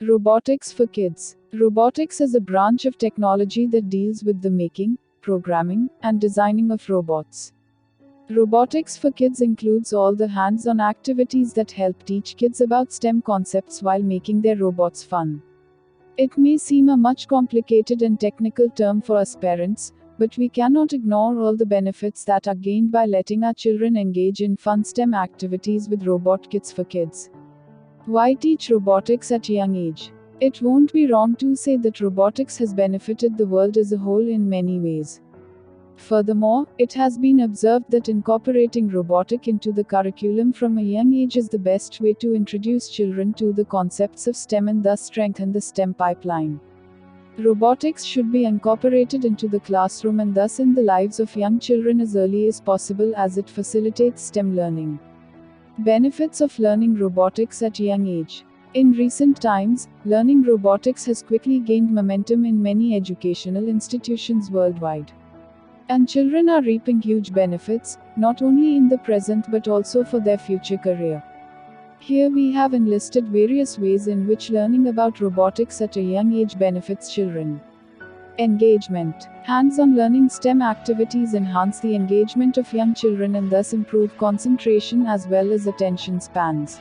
Robotics for kids. Robotics is a branch of technology that deals with the making, programming, and designing of robots. Robotics for kids includes all the hands-on activities that help teach kids about STEM concepts while making their robots fun. It may seem a much complicated and technical term for us parents, but we cannot ignore all the benefits that are gained by letting our children engage in fun STEM activities with robot kits for kids. Why teach robotics at a young age? It won't be wrong to say that robotics has benefited the world as a whole in many ways. Furthermore, it has been observed that incorporating robotic into the curriculum from a young age is the best way to introduce children to the concepts of STEM and thus strengthen the STEM pipeline. Robotics should be incorporated into the classroom and thus in the lives of young children as early as possible as it facilitates STEM learning. Benefits of learning robotics at a young age. In recent times, learning robotics has quickly gained momentum in many educational institutions worldwide. And children are reaping huge benefits, not only in the present but also for their future career. Here we have enlisted various ways in which learning about robotics at a young age benefits children. Engagement. Hands-on learning STEM activities enhance the engagement of young children and thus improve concentration as well as attention spans.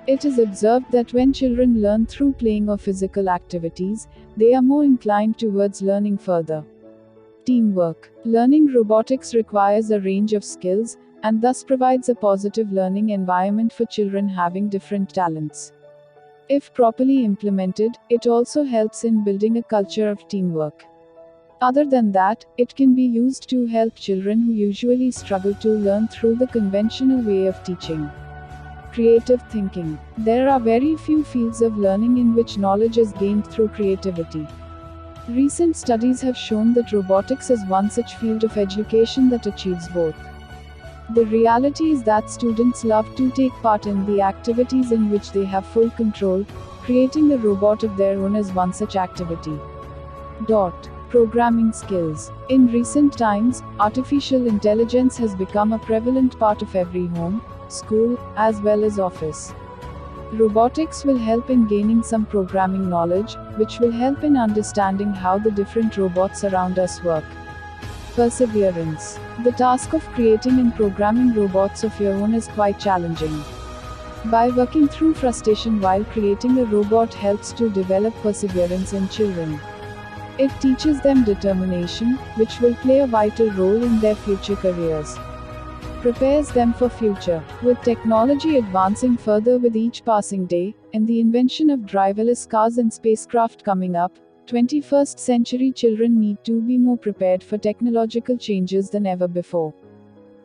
It is observed that when children learn through playing or physical activities, they are more inclined towards learning further. Teamwork. Learning robotics requires a range of skills, and thus provides a positive learning environment for children having different talents. If properly implemented, it also helps in building a culture of teamwork. Other than that, it can be used to help children who usually struggle to learn through the conventional way of teaching. Creative thinking. There are very few fields of learning in which knowledge is gained through creativity. Recent studies have shown that robotics is one such field of education that achieves both. The reality is that students love to take part in the activities in which they have full control. Creating a robot of their own is one such activity. Programming skills. In recent times, artificial intelligence has become a prevalent part of every home, school, as well as office. Robotics will help in gaining some programming knowledge, which will help in understanding how the different robots around us work. Perseverance. The task of creating and programming robots of your own is quite challenging. By working through frustration while creating a robot helps to develop perseverance in children. It teaches them determination, which will play a vital role in their future careers. Prepares them for future. With technology advancing further with each passing day, and the invention of driverless cars and spacecraft coming up, 21st century children need to be more prepared for technological changes than ever before.